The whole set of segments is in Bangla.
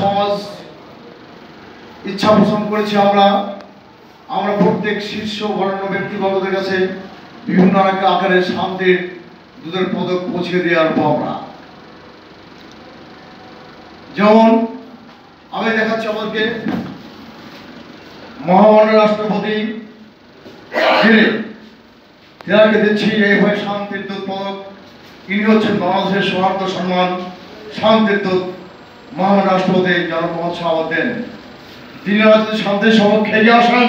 সমাজ ইচ্ছা পোষণ করেছি আমরা প্রত্যেক শীর্ষ বরেণ্য ব্যক্তিবর্গদের কাছে বিভিন্ন আকারে শান্তির দূতের পদক পৌঁছে দেওয়ার আমরা যেমন আমি দেখাচ্ছি আমাদেরকে মহামান্য রাষ্ট্রপতি যাকে দিচ্ছি এইভাবে শান্তির দূত পদক। ইনি হচ্ছেন বাংলাদেশের সৌহার্দ্য সম্মান শান্তির দূত মহামান্য রাষ্ট্রপতি জনাব মোহাম্মদ শাহাবুদ্দিন দেন। তিনি যদি শান্তির সমক্ষে এগিয়ে আসেন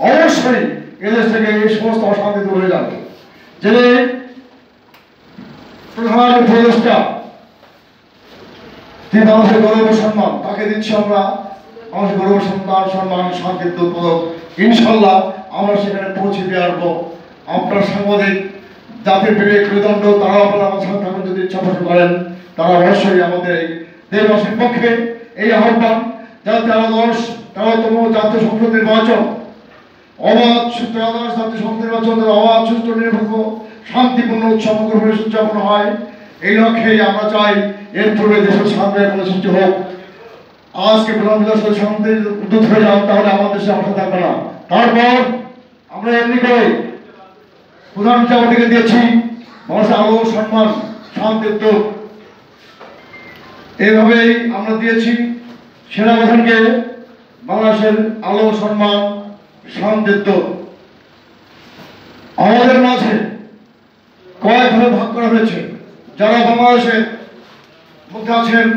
অবশ্যই এদেশ থেকে এই সমস্ত অশান্তি দূর হয়ে যাবে। যিনি প্রধান উপদেষ্টা তিনি আমাদের গৌরব সম্মান তাকে দিচ্ছি আমরা আমাদের গৌরব সম্মান শান্তির দূত পদক। ইনশাল্লাহ আমরা সেখানে পৌঁছে দিয়ে আসবো। আপনার সাংবাদিক জাতির বিবেক মেরুদণ্ড তারা আপনারা আমার সাথে থাকুন যদি ইচ্ছা পোষণ করেন তারা অবশ্যই আমাদের এই দেশবাসীর পক্ষে এই আহ্বান যাতে 13তম জাতীয় সংসদ নির্বাচন অবাধ জাতীয় সংসদ নির্বাচন অবাধ সুষ্ঠু নিরপেক্ষ শান্তিপূর্ণ উৎসবমুখর উদযাপন হয় এই লক্ষ্যেই আমরা চাই এর পূর্বে দেশের শান্তি কোনো সৃষ্টি হোক। আজকে প্রধানমন্ত্রী শান্তির উদ্যোগ হয়ে যান তাহলে আমাদের দেশে আশা থাকবে না। তারপর আমরা এমনি করে প্রধানমন্ত্রী আমাদেরকে দিয়েছি মানুষের আলো সম্মান শান্তির দূত। এইভাবেই আমরা দিয়েছি সেনাপ্রধানকে বাংলাদেশের আলো সম্মান শান্তির দূত। আমাদের মাঝে কয়েকভাবে ভাগ করা হয়েছে। যারা বাংলাদেশের মধ্যে আছেন